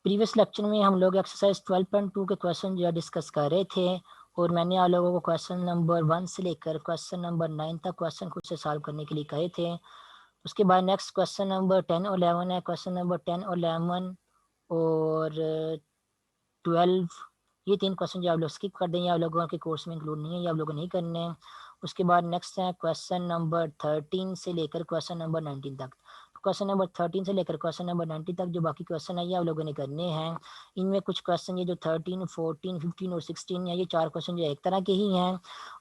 Previous lecture में हम लोग एक्सरसाइज 12.2 के क्वेश्चन जो है डिस्कस कर रहे थे और मैंने आप लोगों को क्वेश्चन नंबर 1 से लेकर क्वेश्चन नंबर 9 तक क्वेश्चन खुद से सॉल्व करने के लिए कहे थे। उसके बाद नेक्स्ट क्वेश्चन नंबर 10 और 11 है। क्वेश्चन नंबर 10 और 11 और 12 ये 3 क्वेश्चन जो आप लोग स्किप कर देंगे, आप लोगों के कोर्स में इंक्लूड नहीं है, ये आप लोगों नहीं करने हैं। उसके बाद नेक्स्ट है क्वेश्चन नंबर 13 से लेकर क्वेश्चन नंबर 19 तक। क्वेश्चन नंबर 13 से लेकर क्वेश्चन नंबर 19 तक जो बाकी क्वेश्चन है ये आप लोगों ने करने हैं। इनमें कुछ क्वेश्चन ये जो 13, 14, 15 और 16 है, ये 4 क्वेश्चन जो एक तरह के ही हैं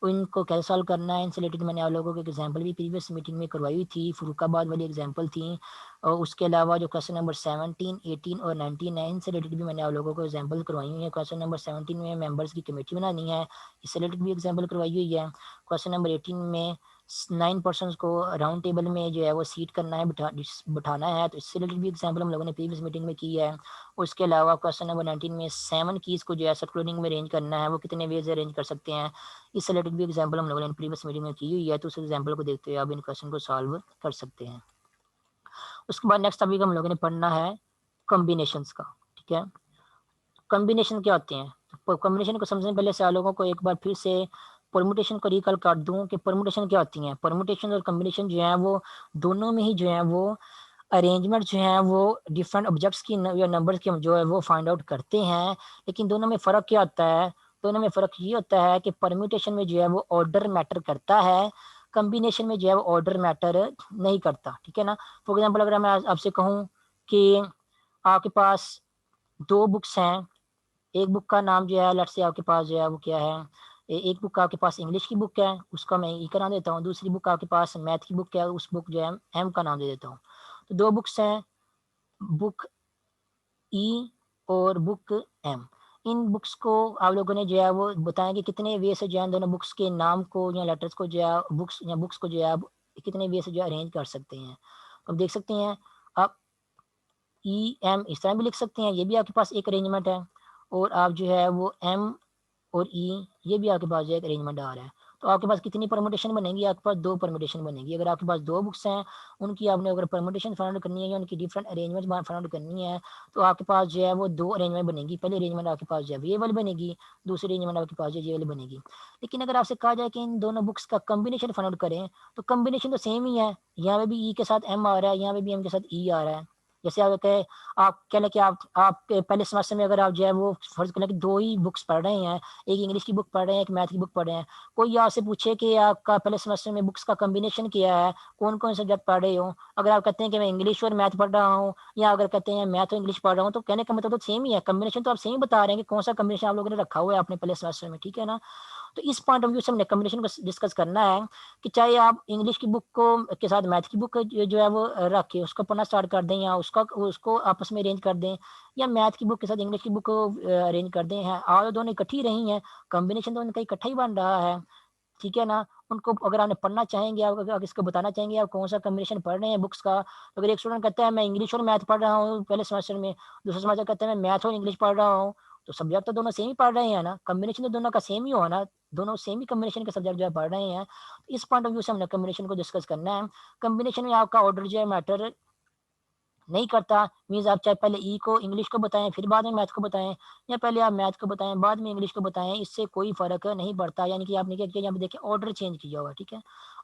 और इनको कैसे सॉल्व करना है इनसे रिलेटेड मैंने आप लोगों को एग्जाम्पल भी प्रीवियस मीटिंग में करवाई हुई थी, फरुखाबाद वाली एग्जाम्पल थी। और उसके अलावा जो क्वेश्चन नंबर 17, 18 और 19 है इनसे रिलेटेड भी मैंने आप लोगों को एग्जाम्पल करवाई हुई है। क्वेश्चन नंबर 17 में मेंबर्स की कमेटी बनानी है, इससे रिलेटेड भी एग्जाम्पल करवाई हुई है। क्वेश्चन नंबर 18 में 9 पर्सन को राउंड टेबल में जो है वो सीट करना है, बिठाना है, तो इससे रिलेटेड भी एग्जाम्पल हम लोगों ने प्रीवियस मीटिंग में की है। उसके अलावा क्वेश्चन नंबर 19 में 7 कीज़ को जो है सर्कुलरिंग में अरेंज करना है, वो कितने वेज अरेंज कर सकते हैं, इससे रिलेटेड भी एग्जाम्पल हम लोगों ने प्रीवियस मीटिंग में की हुई है। तो उस एग्जाम्पल को देखते हुए आप इन क्वेश्चन को सॉल्व कर सकते हैं। उसके बाद नेक्स्ट टॉपिक हम लोगों ने पढ़ना है कॉम्बिनेशंस का। ठीक है, कॉम्बिनेशन क्या होते हैं, तो कॉम्बिनेशन को समझने पहले से आप लोगों को एक बार फिर से परमुटेशन को रिकॉल कर दूं कि परमुटेशन क्या होती हैं। परमुटेशन और कॉम्बिनेशन जो है वो दोनों में ही जो है वो अरेंजमेंट जो है वो डिफरेंट ऑब्जेक्ट्स की या नंबर्स की हम जो है वो फाइंड आउट करते हैं, लेकिन दोनों में फ़र्क क्या होता है। दोनों में फ़र्क ये होता है कि परम्यूटेशन में जो है वो ऑर्डर मैटर करता है, कॉम्बिनेशन में जो है वो ऑर्डर मैटर नहीं करता। ठीक है ना। फॉर एग्जाम्पल अगर मैं आपसे कहूँ कि आपके पास 2 बुक्स हैं, एक बुक का नाम जो है लेट्स से आपके पास जो है वो क्या है, एक बुक आपके पास इंग्लिश की बुक है, उसका मैं ई का नाम देता हूँ। दूसरी बुक आपके पास मैथ की बुक है, उस बुक जो है एम का नाम दे देता हूँ। तो 2 बुक्स हैं, बुक ई और बुक एम। इन बुक्स को आप लोगों ने जो है वो बताएं कि कितने वे से जो है दोनों बुक्स के नाम को या लेटर्स को जो है बुक्स को जो है आप कितने वे से जो है अरेंज कर सकते हैं। तो आप देख सकते हैं आप ई एम इस तरह भी लिख सकते हैं, ये भी आपके पास एक अरेंजमेंट है। और आप जो है वो एम और ई ये भी आपके पास जो है एक अरेंजमेंट आ रहा है। तो आपके पास कितनी परमुटेशन बनेगी, आपके पास 2 परमुटेशन बनेगी। अगर आपके पास 2 बुक्स हैं, उनकी आपने अगर परमुटेशन फाइंड आउट करनी है या उनकी डिफरेंट अरेंजमेंट फाइंड आउट करनी है, तो आपके पास जो है वो 2 अरेंजमेंट बनेगी। पहली अरेंजमेंट आपके पास जो है ये वाली बनेगी, दूसरी अरेंजमेंट आपके पास जो है ये वाली बनेगी। लेकिन अगर आपसे कहा जाए कि इन दोनों बुक्स का कॉम्बिनेशन फाइंड आउट करें, तो कॉम्बिनेशन तो सेम ही है। यहाँ पे भी ई के साथ एम आ रहा है, यहाँ पे भी एम के साथ ई आ रहा है। जैसे आप कहे, आप कह लें कि आप पहले सेमेस्टर में अगर आप जो है वो फर्ज कर लें कि 2 ही बुक्स पढ़ रहे हैं, एक इंग्लिश की बुक पढ़ रहे हैं, एक मैथ की बुक पढ़ रहे हैं, कोई आपसे पूछे कि आपका पहले सेमेस्टर में बुक्स का कॉम्बिनेशन क्या है, कौन कौन से सब्जेक्ट पढ़ रहे हो, अगर आप कहते हैं कि मैं इंग्लिश और मैथ पढ़ रहा हूँ, या अगर कहते हैं मैथ और इंग्लिश पढ़ रहा हूँ, तो कहने का मतलब तो सेम ही है। कॉम्बिनेशन तो आप सेम बता रहे हैं कि कौन सा कॉम्बिनेशन आप लोगों ने रखा हुआ है अपने पहले सेमेस्टर में। ठीक है ना। तो इस पॉइंट ऑफ व्यू से हमने कॉम्बिनेशन को डिस्कस करना है कि चाहे आप इंग्लिश की बुक को के साथ मैथ की बुक जो है वो रख के उसको पढ़ना स्टार्ट कर दें, या उसको आपस में अरेंज कर दें, या मैथ की बुक के साथ इंग्लिश की बुक को अरेंज कर दें, हैं और दोनों इकट्ठी रही हैं, कॉम्बिनेशन तो उनका इकट्ठा ही बन रहा है। ठीक है ना। उनको अगर आपने पढ़ना चाहेंगे, आप अगर इसको बताना चाहेंगे आप कौन सा कॉम्बिनेशन पढ़ रहे हैं बुक्स का, तो अगर एक स्टूडेंट कहता है मैं इंग्लिश और मैथ पढ़ रहा हूँ पहले सेमेस्टर में, दूसरे सेमेस्टर कहता है मैं मैथ और इंग्लिश पढ़ रहा हूँ, तो सब्जेक्ट तो दोनों सेम ही पढ़ रहे हैं ना, कॉम्बिनेशन तो दोनों का सेम ही हो ना, दोनों सेम ही कॉम्बिनेशन के सब्जेक्ट जो है पढ़ रहे हैं। इस पॉइंट ऑफ व्यू से हमने कॉम्बिनेशन को डिस्कस करना है। कॉम्बिनेशन में आपका ऑर्डर जो है मैटर नहीं करता। मीन्स आप चाहे पहले ई को इंग्लिश को बताएं फिर बाद में मैथ को बताएं, या पहले आप मैथ को बताएं बाद में इंग्लिश को बताएं, इससे कोई फर्क नहीं पड़ता। यानी कि आपने क्या किया, यहाँ पे देखिए ऑर्डर चेंज किया हुआ। ठीक है,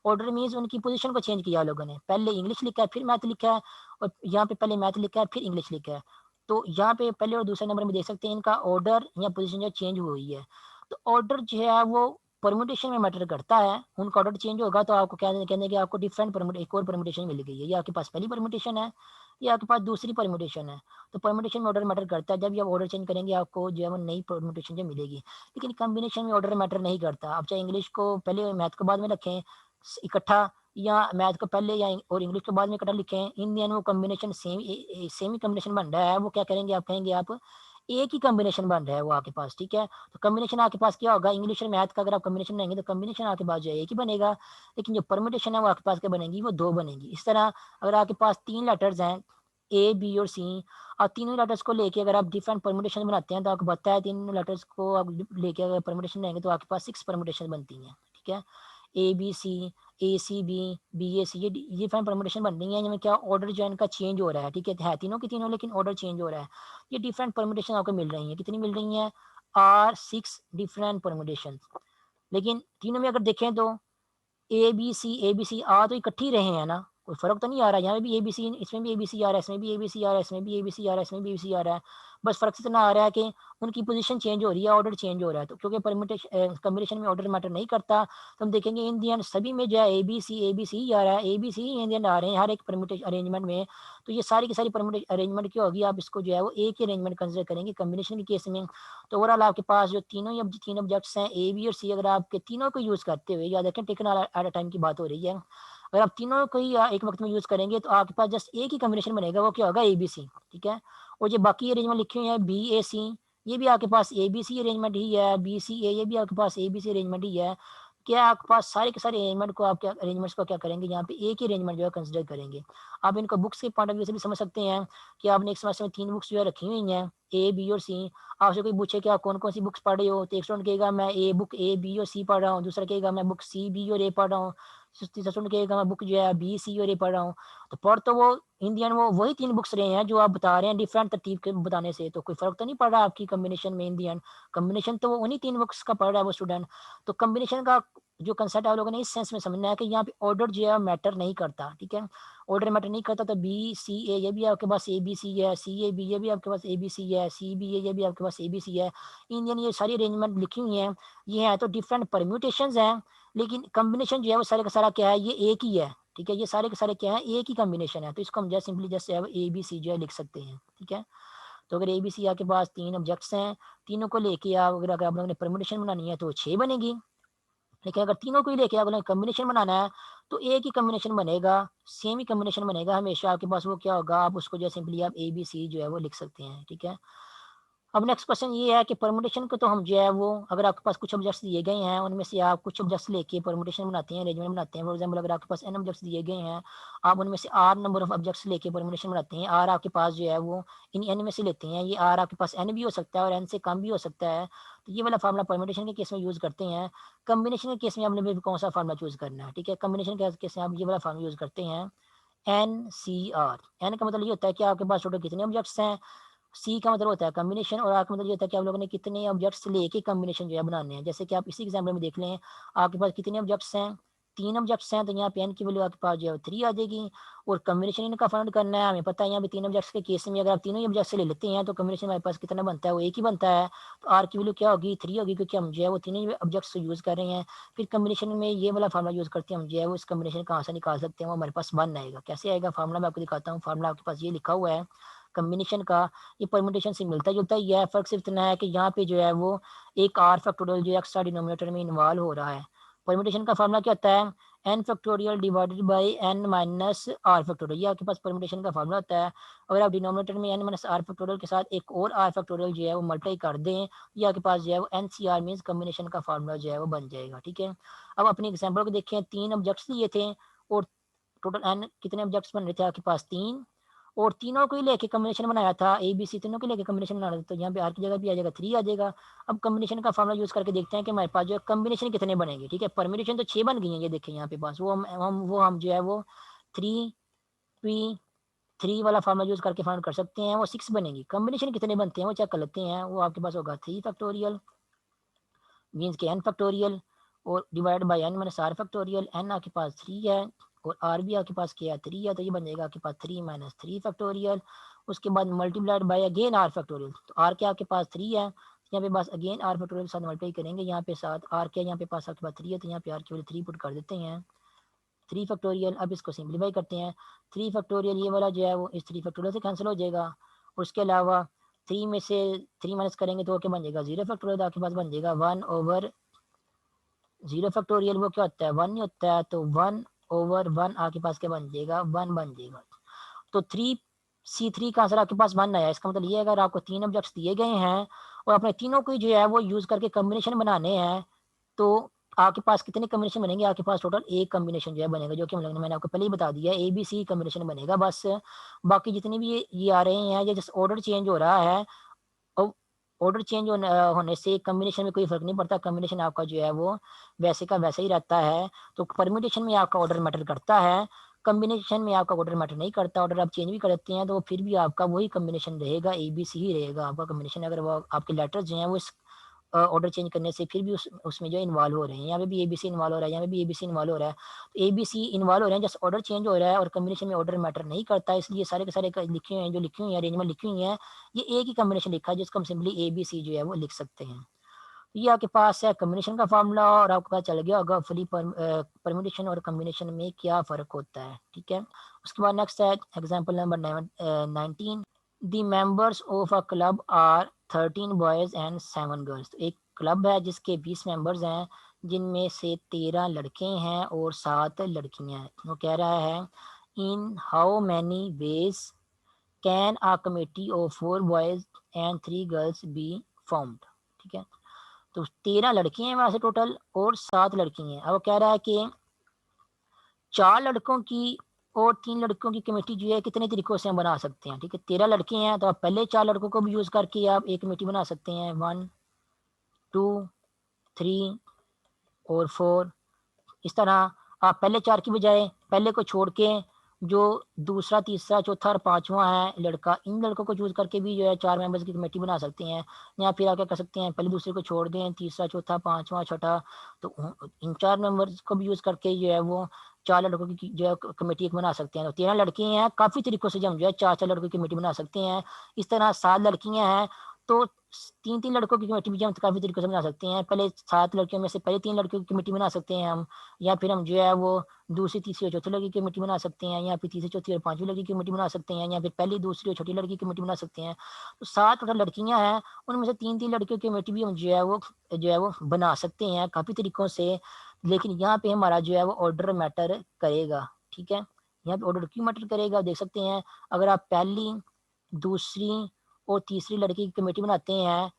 ऑर्डर मीन्स उनकी पोजीशन को चेंज किया लोगों ने, पहले इंग्लिश लिखा है फिर मैथ लिखा है, और यहाँ पे पहले मैथ लिखा है फिर इंग्लिश लिखा है। तो यहाँ पे पहले और दूसरे नंबर में देख सकते हैं इनका ऑर्डर या पोजिशन जो चेंज हुई है। तो ऑर्डर जो है वो परमुटेशन में मैटर करता है। उनका ऑर्डर चेंज होगा तो आपको क्या कहने कि आपको डिफरेंट एक और परमुटेशन मिल गई है, ये आपके पास पहली परमुटेशन है, ये आपके पास दूसरी परमुटेशन है। तो परमुटेशन में ऑर्डर मैटर करता है, जब ये आप ऑर्डर चेंज करेंगे आपको जो है वो नई परमुटेशन जो मिलेगी। लेकिन कॉम्बिनेशन में ऑर्डर मैटर नहीं करता। आप चाहे इंग्लिश को पहले मैथ को बाद में रखें इकट्ठा, या मैथ को पहले या और इंग्लिश को बाद में इकट्ठा लिखें, इन दोनों कॉम्बिनेशन सेम ही कॉम्बिनेशन बन रहा है। वो क्या करेंगे, आप कहेंगे आप एक ही कॉम्बिनेशन बन रहा है वो आपके पास। ठीक है, तो कॉम्बिनेशन आपके पास क्या होगा, इंग्लिश और मैथ का अगर आप कॉम्बिनेशन लेंगे तो कॉम्बिनेशन आपके पास जो है एक ही बनेगा, लेकिन जो परमुटेशन है वो आपके पास क्या बनेगी, वो 2 बनेगी। इस तरह अगर आपके पास 3 लेटर्स हैं ए बी और सी, और तीनों लेटर्स को लेके अगर आप डिफरेंट परमुटेशन बनाते हैं तो आपको पता है तीनों लेटर्स को आप लेके अगर परमुटेशन लेंगे तो आपके पास 6 परमुटेशन बनती हैं। ठीक है, ABC, BAC, ये डिफरेंट परमुटेशन बन रही हैं जिनमें क्या ऑर्डर जो है इनका चेंज हो रहा है, ठीक है तीनों की तीनों लेकिन ऑर्डर चेंज हो रहा है। ये डिफरेंट परमुटेशन आपको मिल रही हैं, कितनी मिल रही हैं? R6 different permutation. लेकिन तीनों में अगर देखें तो ए बी सी आ तो इकट्ठी रहे हैं ना, कोई फर्क तो नहीं आ रहा है। यहाँ पे भी ABC, इसमें भी ABC आ रहा है, इसमें भी ABC आ रहा है, इसमें भी ABC आ रहा है, इसमें भी ABC आ रहा है। बस फर्क इतना आ रहा है कि उनकी पोजीशन चेंज हो रही है, ऑर्डर चेंज हो रहा है। तो क्योंकि परम्यूटेशन कॉम्बिनेशन में ऑर्डर मैटर नहीं करता, तो हम देखेंगे इन दी एंड सभी में जो है ABC आ रहा है, ABC इन दी एंड आ रहे हैं हर एक परम्यूटेशन अरेंजमेंट में। तो ये सारी की सारी परम्यूटेशन अरेंजमेंट क्या होगी, आप इसको जो है वो एक ही अरेंजमेंट कंसिडर करेंगे कॉम्बिनेशन के केस में। तो ओवरऑल आपके पास जो तीन ऑब्जेक्ट्स हैं A, B और C, अगर आपके तीनों को यूज़ करते हुए, याद रखें टेकन एट अ टाइम की बात हो रही है, अगर आप तीनों को ही एक वक्त में यूज़ करेंगे तो आपके पास जस्ट एक ही कॉम्बिनेशन बनेगा, वो क्या होगा? ABC, ठीक है। और जो बाकी अरेंजमेंट लिखे हुए हैं BAC, ये भी आपके पास ABC अरेंजमेंट ही है, BCA ये भी आपके पास ABC अरेंजमेंट ही है। क्या आपके पास सारे के सारे अरेंजमेंट को आप क्या अरेंजमेंट्स को क्या करेंगे, यहाँ पे एक ही अरेंजमेंट जो है कंसिडर करेंगे। आप इनको बुक्स के पॉइंट ऑफ व्यू से भी समझ सकते हैं कि आपने एक सेमेस्टर में 3 बुक्स जो है रखी हुई हैं, A, B और C। आपसे कोई पूछे कि आप कौन कौन सी बुक्स पढ़ रहे हो, तो एक स्टूडेंट कहेगा मैं बुक A, B और C पढ़ रहा हूँ, दूसरा कहेगा मैं बुक C, B और A पढ़ रहा हूँ, तीसरा स्टूडेंट कहेगा मैं बुक जो है B, C और A पढ़ रहा हूँ। तो पढ़ तो वो इंडियन वो वही 3 बुक्स रहे हैं जो आप बता रहे हैं डिफरेंट तरतीब के बताने से, तो कोई फर्क तो नहीं पड़ रहा आपकी कॉम्बिनेशन में। इंडियन कॉम्बिनेशन तो वो उन्हीं 3 बुक्स का पढ़ रहा है वो स्टूडेंट। तो कॉम्बिनेशन का जो कंसेप्ट आप लोगों ने इस सेंस में समझना है कि यहाँ पे ऑर्डर जो है मैटर नहीं करता, ठीक है। ऑर्डर मैटर नहीं करता, तो BCA ये भी आपके पास ABC है, CAB ये भी आपके पास ABC है, CBA ये भी आपके पास ABC है। इंडियन ये सारी अरेंजमेंट लिखी हुई हैं, ये है तो डिफरेंट परम्यूटेशंस हैं, लेकिन कॉम्बिनेशन जो है वो सारे का सारा क्या है, ये एक ही है, ठीक है। ये सारे के सारे क्या है, एक ही कॉम्बिनेशन है। तो इसको हम जस्ट सिंपली जस्ट ABC जो है लिख सकते हैं, ठीक है। तो अगर ABC आपके पास 3 ऑब्जेक्ट्स हैं, तीनों को लेके अगर आप लोगों ने परम्यूटेशन बनानी है तो 6 बनेगी। लेकिन अगर तीनों को ही लेके अगर कॉम्बिनेशन बनाना है तो एक ही कॉम्बिनेशन बनेगा, सेम ही कॉम्बिनेशन बनेगा हमेशा आपके पास। वो क्या होगा, आप उसको जो सिंपली आप ABC जो है वो लिख सकते हैं, ठीक है। अब नेक्स्ट क्वेश्चन ये है कि परमुटेशन को तो हम जो है वो, अगर आपके पास कुछ ऑब्जेक्ट्स दिए गए हैं उनमें से आप कुछ ऑब्जेक्ट्स लेके परमुटेशन बनाते हैं, अरेंजमेंट बनाते हैं। फॉर एग्जांपल अगर आपके पास n ऑब्जेक्ट्स दिए गए हैं, आप उनमें से r नंबर ऑफ ऑब्जेक्ट्स लेके परमुटेशन बनाते हैं। r आपके पास जो है वो इन n में से लेते हैं, ये r आपके पास n भी हो सकता है और n से कम भी हो सकता है। तो ये वाला फार्मूला परमुटेशन के केस में यूज करते हैं। कॉम्बिनेशन के केस में आपने कौन सा फार्मूला चूज करना है, ठीक है। कॉम्बिनेशन के केस में आप ये वाला फार्मूला यूज करते हैं NCR। एन का मतलब ये होता है कि आपके पास टोटल कितने ऑब्जेक्ट्स हैं, सी का मतलब होता है कॉम्बिनेशन, और आर का मतलब ये होता है कि आप लोगों ने कितने ऑब्जेक्ट्स लेके कॉम्बिनेशन जो है बनाने हैं। जैसे कि आप इसी एग्जाम्पल में देख लें, आपके पास कितने ऑब्जेक्ट्स हैं, 3 ऑब्जेक्ट्स हैं, तो यहाँ पे एन की वैल्यू आपके पास जो है 3 आ जाएगी। और कॉम्बिनेशन इनका फाइंड करना है, हमें पता है यहाँ पे 3 ऑब्जेक्ट्स के केस में अगर आप तीनों ही ऑब्जेक्ट्स ले लेते हैं तो कॉम्बिनेशन हमारे पास कितना बनता है, वो एक ही बनता है। तो आर की वैल्यू क्या होगी, 3 होगी, क्योंकि हम जो है वो तीनों ही ऑब्जेक्ट्स यूज कर रहे हैं। फिर कॉम्बिनेशन में ये वाला फार्मूला यूज करते हैं हम, जो है वो इस कॉम्बिनेशन कहाँ से निकाल सकते हैं, वो हमारे पास 1 आएगा। कैसे आएगा फार्मूला, मैं आपको दिखाता हूँ। फार्मूला आपके पास ये लिखा हुआ है कॉम्बिनेशन का, ये परम्यूटेशन से मिलता जुलता ही है। फर्क सिर्फ इतना है कि यहाँ पे जो है वो एक आर फैक्टोरियल जो एक्स्ट्रा डिनोमिनेटर में इन्वॉल्व हो रहा है। परम्यूटेशन का फार्मूला क्या होता है, n factorial divided by n minus r factorial, ये आपके पास परम्यूटेशन का फार्मूला होता है। अगर आप डिनोमिनेटर में एन माइनस आर फैक्टोरियल के साथ एक और आर फैक्टोरियल जो है वो मल्टीप्लाई कर दें, ये आपके पास जो है वो NCR मीन्स कॉम्बिनेशन का फार्मूला जो है वो बन जाएगा, ठीक है। अब अपने एग्जाम्पल को देखें, 3 ऑब्जेक्ट्स लिए थे और टोटल एन कितने ऑब्जेक्ट्स बन रहे थे आपके पास 3, और तीनों को ही लेके कॉम्बिनेशन बनाया था, ABC तीनों को लेके कॉम्बिनेशन बनाना था। तो यहाँ पे आर की जगह भी आ जाएगा 3 आ जाएगा। अब कॉम्बिनेशन का फार्मूला यूज करके देखते हैं कि हमारे पास जो है कॉम्बिनेशन कितने बनेंगे, ठीक है। परम्यूटेशन तो 6 बन गई है, ये देखें यहाँ पे पास वो हम जो है वो 3 वाला फार्मूला यूज करके फाइंड कर सकते हैं, वो 6 बनेगी। कॉम्बिनेशन कितने बनते हैं वो चेक कर लेते हैं, वो आपके पास होगा 3 फैक्टोरियल मीन्स के n फैक्टोरियल और divide by n minus r factorial. n आपके पास 3 है और r भी आपके पास क्या है 3 है, तो ये बन जाएगा आपके पास 3 माइनस 3 फैक्टोरियल। उसके बाद multiplied by again r factorial, तो r क्या आपके पास 3 है, यहाँ पे पास अगेन आर फैक्टोरियल के साथ मल्टीप्लाई करेंगे, यहाँ पे साथ आर क्या यहाँ पे पास आपके पास 3 है, तो यहाँ पे आर की वैल्यू 3 पुट कर देते हैं, 3 फैक्टोरियल। अब इसको सिंप्लीफाई करते हैं, 3 फैक्टोरियल ये वाला जो है वो इस 3 फैक्टोरियल से कैंसिल हो जाएगा। और उसके अलावा 3 में से 3 माइनस करेंगे तो क्या बन जाएगा 0 फैक्टोरियल, आपके पास बन जाएगा 1/0 फैक्टोरियल। वो क्या होता है 1 नहीं होता है, तो 1/1 आपके पास क्या बन जाएगा 1 बन जाएगा। तो 3C3 का आंसर आपके पास 1 आया। इसका मतलब ये है अगर आपको 3 ऑब्जेक्ट्स दिए गए हैं और अपने तीनों को जो है वो यूज करके कॉम्बिनेशन बनाने हैं, तो आपके पास कितने कॉम्बिनेशन बनेंगे, आपके पास टोटल एक कॉम्बिनेशन जो है बनेगा, जो कि हम लोगों ने मैंने आपको पहले ही बता दिया है, ABC कॉम्बिनेशन बनेगा बस। बाकी जितने भी ये आ रहे हैं ये जस्ट ऑर्डर चेंज हो रहा है। और ऑर्डर चेंज होने से कम्बिनेशन में कोई फ़र्क नहीं पड़ता, कम्बिनेशन आपका जो है वो वैसे का वैसा ही रहता है। तो परम्यूटेशन में आपका ऑर्डर मैटर करता है, कम्बिनेशन में आपका ऑर्डर मैटर नहीं करता। ऑर्डर आप चेंज भी करते हैं तो फिर भी आपका वही कम्बिनेशन रहेगा, ABC ही रहेगा आपका कम्बिनेशन। अगर वो आपके लेटर्स जो हैं वो इस ऑर्डर चेंज करने से फिर भी उसमें जो है इन्वॉल्व हो रहे हैं, यहाँ पे भी ABC इन्वॉल्व हो रहा है, यहाँ पे भी ABC इन्वॉल्व हो रहा है। तो ABC इन्वॉल्व हो रहे हैं, जस्ट ऑर्डर चेंज हो रहा है और कम्बिनेशन में ऑर्डर मैटर नहीं करता, इसलिए सारे के सारे लिखे हुए हैं, जो लिखी हुई है अरेंजमेंट लिखी हुई है, ये एक ही कम्बिनेशन लिखा है जिसको हम सिंपली ABC जो है वो लिख सकते हैं। तो ये आपके पास है कम्बिनेशन का फार्मूला और आपको पता चल गया होगा फुली परम्यूटेशन और कम्बिनेशन में क्या फ़र्क होता है, ठीक है। उसके बाद नेक्स्ट है example number 19। The members of a club are 13 boys and 7 girls. तो एक क्लब है जिसके 20 मेंबर्स हैं, जिनमें से 13 लड़के हैं और 7 लड़कियां हैं। वो कह रहा है in how many ways can a committee of 4 boys and 3 girls be formed, ठीक है। तो 13 लड़के हैं वहां से टोटल और 7 लड़की हैं। अब वो कह रहा है कि 4 लड़कों की और 3 लड़कों की कमेटी जो है कितने तरीकों से हम बना सकते हैं, ठीक है। 13 लड़के हैं तो आप पहले 4 लड़कों को भी यूज करके आप एक कमेटी बना सकते हैं, 1 2 3 और 4। इस तरह आप पहले 4 की बजाय पहले को छोड़ के जो दूसरा, तीसरा, चौथा और पांचवा है लड़का, इन लड़कों को चूज करके भी जो है 4 मेंबर्स की कमेटी बना सकते हैं। या फिर आप क्या कर सकते हैं, पहले दूसरे को छोड़ दें, तीसरा, चौथा, पांचवा, छठा, तो इन 4 मेंबर्स को भी यूज करके जो है वो 4 लड़कों की जो है कमेटी एक बना सकते हैं। तो 13 लड़के हैं, काफी तरीकों से जो हम जो है 4-4 लड़कों की कमेटी बना सकते हैं। इस तरह 7 लड़कियां हैं तो 3-3 लड़कों की कमेटी भी हम काफी तरीकों से बना सकते हैं। पहले 7 लड़कियों में से पहले 3 लड़कियों की कमेटी बना सकते हैं हम, या फिर हम जो है वो दूसरी, तीसरी और चौथी लड़की की कमेटी बना सकते हैं, या फिर तीसरी, चौथी और पांचवी लड़की की कमेटी बना सकते हैं, या फिर पहली, दूसरी और छोटी लड़की की कमेटी बना सकते हैं। तो 7 टोटल लड़कियां हैं, उनमें से 3-3 लड़कियों की कमेटी भी हम जो है वो बना सकते हैं काफी तरीकों से। लेकिन यहाँ पे हमारा जो है वो ऑर्डर मैटर करेगा, ठीक है। यहाँ पे ऑर्डर क्यों मैटर करेगा देख सकते हैं। अगर आप पहली, दूसरी और तीसरी लड़की की कमेटी बनाते हैं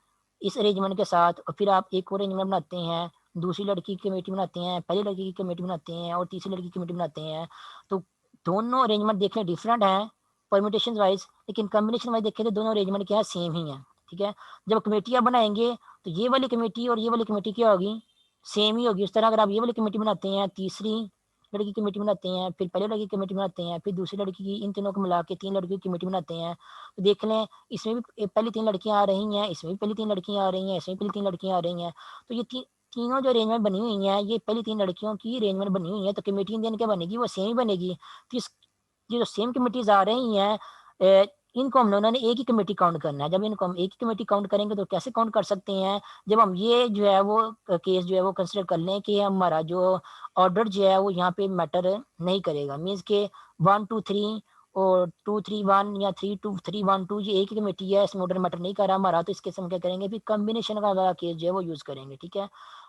इस अरेंजमेंट के साथ, और फिर आप एक और अरेंजमेंट बनाते हैं, दूसरी लड़की की कमेटी बनाते हैं, पहली लड़की की कमेटी बनाते हैं और तीसरी लड़की की कमेटी बनाते हैं, तो दोनों अरेंजमेंट देखने डिफरेंट हैं परम्यूटेशन वाइज, लेकिन कॉम्बिनेशन वाइज देखें तो दोनों अरेंजमेंट क्या है, सेम ही है, ठीक है। जब कमेटियाँ बनाएंगे तो ये वाली कमेटी और ये वाली कमेटी क्या होगी, सेम ही होगी। उस तरह अगर आप ये वाली कमेटी बनाते हैं, तीसरी लड़की की कमेटी बनाते हैं, फिर पहले लड़की की कमेटी बनाते हैं, फिर दूसरी लड़की की, इन तीनों को मिला के 3 लड़कियों की कमेटी बनाते हैं, तो देख लें इसमें भी पहली 3 लड़कियां आ रही हैं, इसमें भी पहली 3 लड़कियां आ रही हैं, इसमें भी पहली 3 लड़कियां आ रही हैं। तो ये तीनों जो अरेंजमेंट बनी हुई हैं ये पहली 3 लड़कियों की अरेंजमेंट बनी हुई है, तो कमेटी इन दिन क्या बनेगी, वो सेम ही बनेगी। तो ये जो सेम कमेटीज आ रही हैं इनको हम लोगों ने एक ही कमेटी काउंट करना है। जब इनको हम एक ही कमेटी काउंट करेंगे तो कैसे काउंट कर सकते हैं, जब हम ये जो है वो केस जो है वो कंसिडर कर लें कि हमारा जो ऑर्डर जो है वो यहाँ पे मैटर नहीं करेगा, मीन्स के 1-2-3 और 2-3-1 या 3-2-3-1-2 ये एक ही कमेटी है, इसमें ऑर्डर मैटर नहीं कर रहा हमारा, तो इसके हम क्या करेंगे, फिर कम्बिनेशन का वाला केस जो है वो यूज करेंगे, ठीक है।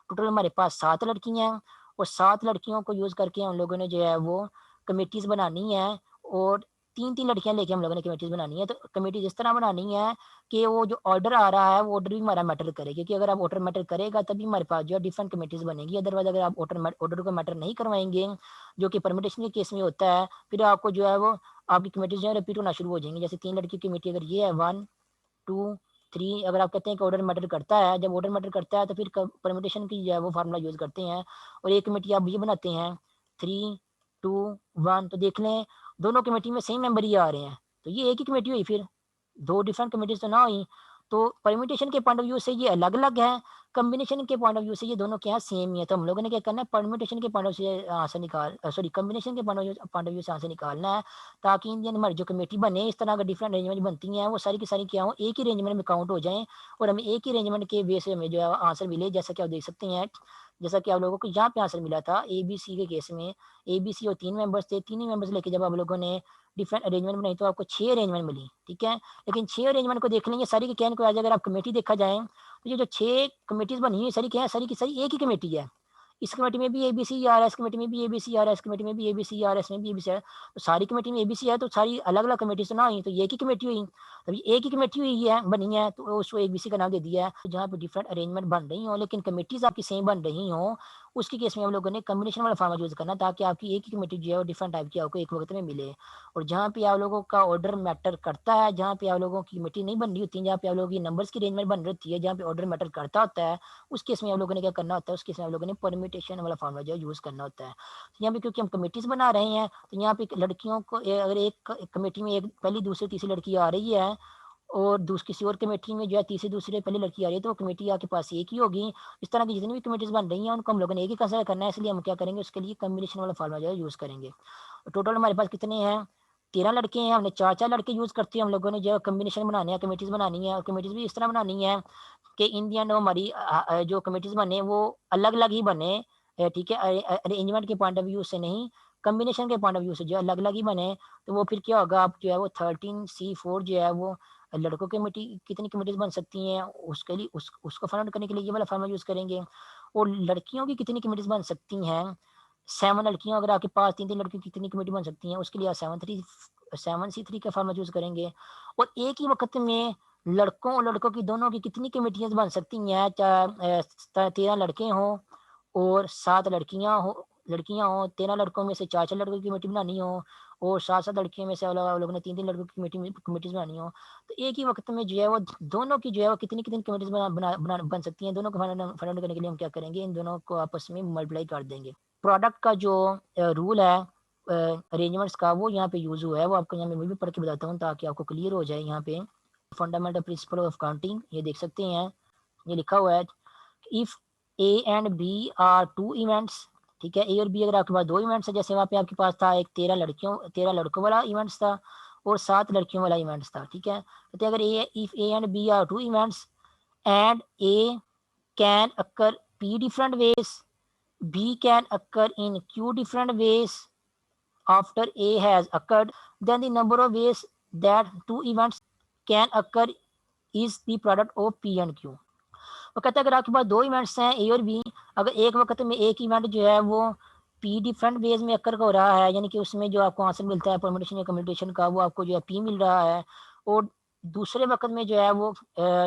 टोटल हमारे पास 7 लड़कियां हैं और 7 लड़कियों को यूज करके हम लोगों ने जो है वो कमेटीज बनानी है, और 3-3 लड़कियां लेके हम लोगों ने कमेटीज बनानी है। तो कमेटी जिस तरह बनानी है कि वो जो ऑर्डर आ रहा है वो ऑर्डर भी हमारा मैटर करे, क्योंकि अगर आप ऑर्डर मैटर करेगा तभी हमारे पास जो है डिफरेंट कमेटीज बनेगी। अदरवाइज अगर आप ऑर्डर को मैटर नहीं करवाएंगे, जो कि परमिटेशन के केस में होता है, फिर आपको जो है वो आपकी कमेटीज जो है रिपीट होना शुरू हो जाएंगी। जैसे 3 लड़की की कमेटी अगर ये है 1-2-3, अगर आप कहते हैं कि ऑर्डर मैटर करता है, जब ऑर्डर मैटर करता है तो फिर परमिटेशन की जो है वो फार्मूला यूज करते हैं, और एक कमेटी आप ये बनाते हैं 3-2-1, तो देख लें दोनों कमेटी में सेम मेंबर ही आ रहे हैं, तो ये एक ही कमेटी हुई, फिर 2 डिफरेंट कमेटीज तो ना हुई। तो परम्यूटेशन के पॉइंट ऑफ व्यू से ये अलग अलग है, कॉम्बिनेशन के पॉइंट ऑफ व्यू से ये दोनों क्या सेम ही है। तो हम लोगों ने क्या करना है, परम्यूटेशन के पॉइंट ऑफ व्यू से आंसर सॉरी कॉम्बिनेशन के पॉइंट ऑफ व्यू से आंसर निकालना है, ताकि इंडियन हमारी जो कमेटी बने इस तरह का डिफरेंट अरेंजमेंट बनती हैं वो सारी की सारी क्या हो, एक ही अरेंजमेंट में काउंट हो जाएं, और हमें एक ही अरेंजमेंट के बेस से हमें जो है आंसर मिले। जैसा कि आप देख सकते हैं, जैसा कि आप लोगों को यहाँ पे आंसर मिला था ABC के केस में, ABC और 3 मेंबर्स थे, 3 ही मेंबर्स लेके जब आप लोगों ने डिफरेंट अरेंजमेंट बनाई तो आपको 6 अरेंजमेंट मिली, ठीक है। लेकिन 6 अरेंजमेंट को देख लेंगे सारी की क्या को आज अगर आप कमेटी देखा जाए तो ये जो 6 कमेटीज बनी है सारी क्या है, सारी की सारी एक ही कमेटी है। इस कमेटी में भी ABC आ रहा है, इस कमेटी में भी ABC आ रहा है, इस कमेटी में भी ABC आ रहा है, इसमें भी ABC आ रहा है, तो सारी कमेटी में ABC है तो सारी अलग अलग कमेटी से ना हुई, तो ये एक ही कमेटी हुई। तभी एक ही कमेटी हुई है बनी है तो उसको ABC का नाम दे दिया है। तो जहाँ पे डिफरेंट अरेंजमेंट बन रही हो लेकिन कमेटीज आपकी सेम बन रही हो, उसके केस में हम लोगों ने कम्बिनेशन वाला फार्मूला यूज़ करना, ताकि आपकी एक ही कमेटी जो है वो डिफरेंट टाइप की आपको एक वक्त में मिले। और जहाँ पे आप लोगों का ऑर्डर मैटर करता है, जहाँ पे आप लोगों की कमेटी नहीं बन रही होती है, जहाँ पे आप लोगों की नंबर्स की अरेंजमेंट बन रही होती है, जहाँ पे ऑर्डर मैटर करता होता है, उस केस में आप लोगों ने क्या करना होता है, उस केस में आप लोगों ने परम्यूटेशन वाला फार्मूला जो है यूज़ करना होता है। तो यहाँ पे क्योंकि हम कमेटीज बना रहे हैं, तो यहाँ पे लड़कियों को अगर एक कमेटी में एक पहली दूसरी तीसरी लड़की आ रही है, और किसी और कमेटी में जो है तीसरी दूसरी पहली लड़की आ रही है, तो वो कमेटी आपके पास एक ही होगी। इस तरह की जितनी भी कमेटीज बन रही हैं उनको हम लोगों ने एक ही कंसिडर करना है, इसलिए हम क्या करेंगे, उसके लिए कम्बिनेशन वाला फार्मूला जो है यूज़ करेंगे। टोटल हमारे पास कितने हैं, 13 लड़के हैं, हमने 4-4 लड़के यूज़ करते हैं हम लोगों ने जो कम्बिनेशन बनाने हैं, कमेटीज बनानी है, और कमेटीज भी इस तरह बनानी है कि इन दी एंड हमारी जो कमेटीज बने वो अलग अलग ही बने, ठीक है, अरेंजमेंट के पॉइंट ऑफ व्यू से नहीं, कम्बिनेशन के पॉइंट ऑफ व्यू से जो अलग अलग ही बने। तो वो फिर क्या होगा, आप जो है वो 13C4 जो है वो लड़कों की कमेटी कितनी कमेटीज बन सकती हैं, उसके लिए उसको फाइंड आउट करने के लिए ये वाला फार्मूला यूज़ करेंगे। और लड़कियों की कितनी कमेटीज बन सकती हैं, 7 लड़कियां अगर आपके पास 3-3 लड़कियों की कितनी कमेटी बन सकती हैं, उसके लिए आप 7C3 का फार्मूला यूज़ करेंगे। और एक ही वक्त में लड़कों और लड़कों की दोनों की कितनी कमेटियाँ बन सकती हैं, चाहे 13 लड़के हों और 7 लड़कियाँ हों, 13 लड़कों में से 4-4 लड़कों की कमेटी बनानी हो, और 7-7 लड़कियों में से आप लोगों ने 3-3 लड़कों की कमेटीज़ बनानी हो। तो एक ही वक़्त में जो है वो दोनों की जो है वो कितनी-कितनी कमेटीज़ बन सकती हैं, दोनों को फाइंड आउट करने के लिए हम क्या करेंगे, इन दोनों को आपस में मल्टीप्लाई कर देंगे। प्रोडक्ट का जो रूल है अरेंजमेंट्स का, वो यहाँ पे यूज़ हुआ है, वो आपको यहाँ मैं भी पढ़ के बताता हूँ ताकि आपको क्लियर हो जाए। यहाँ पे फंडामेंटल प्रिंसिपल ऑफ काउंटिंग ये देख सकते हैं, ये लिखा हुआ है, if A and B are two events, ठीक है, ए और बी अगर आपके पास 2 इवेंट्स है, जैसे वहाँ पे आपके पास था एक 13 लड़कों वाला इवेंट्स था और 7 लड़कियों वाला इवेंट्स था, ठीक है। तो अगर if A and B are two events and A can occur P different ways, B can occur in Q different ways after A has occurred, then the number of ways that two events can occur is the product of P and Q। वो कहता है अगर आपके पास 2 events हैं ए और B, अगर एक वक्त में एक इवेंट जो है वो पी डिफरेंट वेज में अकर हो रहा है, यानी कि उसमें जो आपको आंसर मिलता है परम्यूटेशन या कम्यूटेशन का, वो आपको जो है पी मिल रहा है, और दूसरे वक्त में जो है वो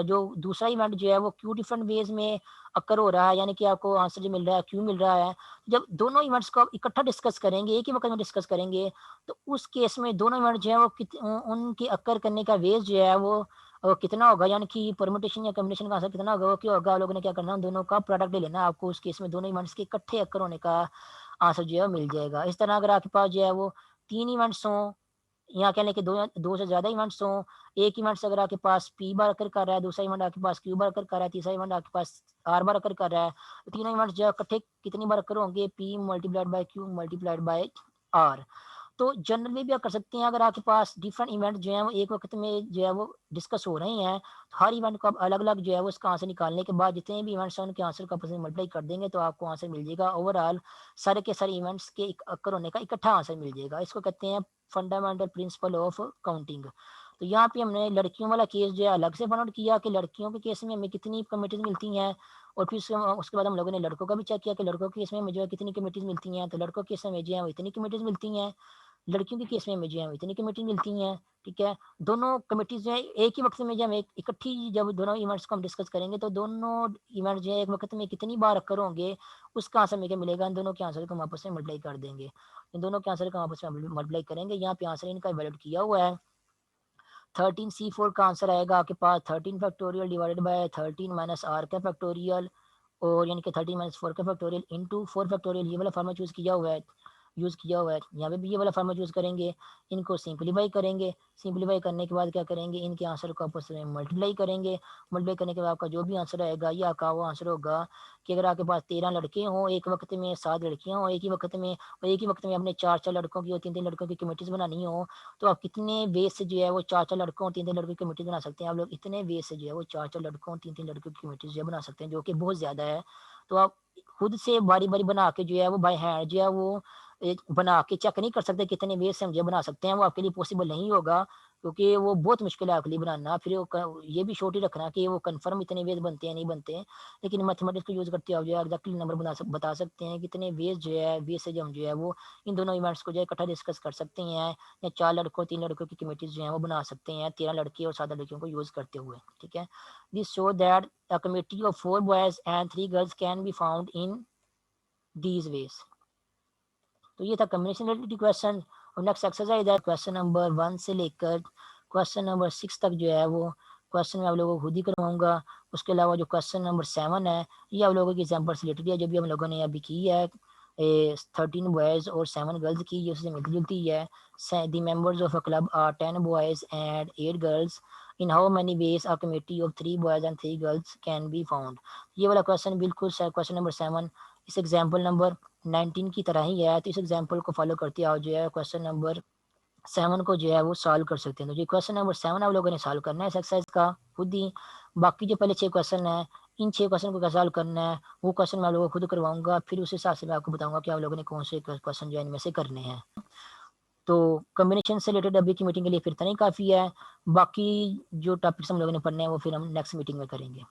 जो दूसरा इवेंट जो है वो क्यू डिफरेंट वेज में अकर हो रहा है, यानी कि आपको आंसर जो मिल रहा है क्यू मिल रहा है। जब दोनों इवेंट्स को आप इकट्ठा डिस्कस करेंगे, एक ही वक्त में डिस्कस करेंगे, तो उस केस में दोनों इवेंट जो है वो उनके अकर करने का वेज जो है वो कितना होगा, यानी कि परम्यूटेशन या कॉम्बिनेशन का आंसर कितना होगा, वो क्या होगा, आप लोगों ने क्या करना है, दोनों का प्रोडक्ट ले लेना है, आपको उस केस में दोनों इवेंट्स के इकट्ठे अकर होने का आंसर जो है मिल जाएगा। इस तरह अगर आपके पास जो है वो 3 इवेंट्स हों, यहाँ कह लें कि दो से ज़्यादा इवेंट्स हों, एक इवेंट्स अगर आपके पास पी बार अकर कर रहा है, दूसरा इवेंट आपके पास क्यू बार अकर कर रहा है, तीसरा इवेंट आपके पास आर बार अकर कर रहा है, तो तीनों इवेंट्स जो है इकट्ठे कितनी बार अकर होंगे, P multiplied by Q multiplied by R. तो जनरली भी आप कर सकते हैं, अगर आपके पास डिफरेंट इवेंट जो हैं वो एक वक्त में जो है वो डिस्कस हो रहे हैं, तो हर इवेंट को आप अलग अलग जो है वो उसका आंसर निकालने के बाद जितने भी इवेंट्स हैं उनके आंसर को आपस में मल्टीप्लाई कर देंगे, तो आपको आंसर मिल जाएगा ओवरऑल सारे के सारे इवेंट्स के अकर होने का इकट्ठा आंसर मिल जाएगा। इसको कहते हैं फंडामेंटल प्रिंसिपल ऑफ काउंटिंग। तो यहाँ पे हमने लड़कियों वाला केस जो है अलग से फाइंड आउट किया कि लड़कियों के केस में हमें कितनी कमेटीज मिलती हैं, और फिर उसके बाद हम लोगों ने लड़कों का भी चेक किया कि लड़कों के केस में मुझे कितनी कमेटीज मिलती हैं, तो लड़कों के केस में जो है वो इतनी कमेटीज मिलती हैं, लड़कियों के केस में मुझे है इतनी कमेटी मिलती हैं, ठीक है। दोनों कमेटीज जो है एक ही वक्त में जब एक इकट्ठी जब दोनों इवेंट्स को हम डिस्कस करेंगे, तो दोनों इवेंट जो है एक वक्त में कितनी बार अकर होंगे, उसका आंसर में क्या मिलेगा, इन दोनों के आंसर को हम आपस में मल्टीप्लाई कर देंगे। इन दोनों के आंसर को हम आपस में मल्टीप्लाई करेंगे, यहाँ पे आंसर इनका वैलिड किया हुआ है। 13C4 का आंसर आएगा आपके पास 13 factorial divided by 13 minus r का फैक्टोरियल, और यानी कि 13 माइनस 4 का फैक्टोरियल इंटू 4 फैक्टोरियल, ये वाला फार्मूला यूज़ किया हुआ है। यहाँ पे भी ये वाला फार्मूला यूज़ करेंगे, इनको सिंपलीफाई करेंगे, सिंपलीफाई करने के बाद क्या करेंगे, इनके आंसर को आपस में मल्टीप्लाई करेंगे, मल्टीप्लाई करने के बाद आपका जो भी आंसर आएगा, ये आपका वो आंसर होगा कि अगर आपके पास 13 लड़के हों एक वक्त में, 7 लड़कियाँ हों एक ही वक्त में, और एक ही वक्त में अपने 4-4 लड़कों की और 3-3 लड़कों की कमेटीज बनानी हो, तो आप कितने वेज से जो है वो 4-4 लड़कों और 3-3 लड़कों की कमेटी बना सकते हैं। आप लोग इतने वेज से जो है वो 4-4 लड़कों और 3-3 लड़कों की कमेटी जो है बना सकते हैं, जो कि बहुत ज़्यादा है। तो आप खुद से बारी-बारी बना के जो है वो बाय हैंड जो है वो एक बना के चेक नहीं कर सकते कितने वेज से हम जो बना सकते हैं, वो आपके लिए पॉसिबल नहीं होगा, क्योंकि वो बहुत मुश्किल है आपके लिए बनाना। फिर ये भी श्योरिटी रखना कि वो कंफर्म इतने वेज बनते हैं नहीं बनते हैं, लेकिन मैथमेटिक्स को यूज़ करते हुए आप जो है एग्जैक्टली नंबर बता सकते हैं कितने वेज जो है वेज से जो हम जो है वो इन दोनों इवेंट्स को जो है इकट्ठा डिस्कस कर सकते हैं, या 4 लड़कों 3 लड़कों की कमेटीज जो है वो बना सकते हैं 13 लड़के और 7 लड़कियों को यूज़ करते हुए, ठीक है। This show that a committee of 4 boys and 3 girls can be found in these ways. तो ये था कम्बिनेशन रिलेटेड क्वेश्चन। और नेक्स्ट एक्सरसाइज है क्वेश्चन नंबर 1 से लेकर क्वेश्चन नंबर 6 तक जो है वो क्वेश्चन मैं आप लोगों को खुद ही करवाऊंगा। उसके अलावा जो क्वेश्चन नंबर 7 है ये आप लोगों की एग्जाम्पल से रिलेटेड है, जो भी हम लोगों ने अभी की है 13 बॉयज़ और 7 गर्ल्स की, ये उससे मिलती जुलती है। The members of a club are 10 boys and 8 girls, in how many ways a committee of 3 boys and 3 girls can be found. ये वाला क्वेश्चन बिल्कुल क्वेश्चन नंबर 7 इस एग्जाम्पल नंबर 19 की तरह ही है। तो इस एग्जाम्पल को फॉलो करते आप जो है क्वेश्चन नंबर 7 को जो है वो सॉल्व कर सकते हैं। तो जो क्वेश्चन नंबर 7 आप लोगों ने सॉल्व करना है इस एक्सरसाइज का खुद ही। बाकी जो पहले 6 क्वेश्चन है, इन 6 क्वेश्चन को कैसे सॉल्व करना है वो क्वेश्चन मैं आप लोगों को खुद करवाऊंगा, फिर उस हिसाब से मैं आपको बताऊंगा कि आप लोगों ने कौन से क्वेश्चन जो है इनमें से करने हैं। तो कॉम्बिनेशन से रिलेटेड अभी की मीटिंग के लिए फिर इतना ही काफ़ी है। बाकी जो टॉपिक्स हम लोगों ने पढ़ने हैं वो फिर हम नेक्स्ट मीटिंग में करेंगे।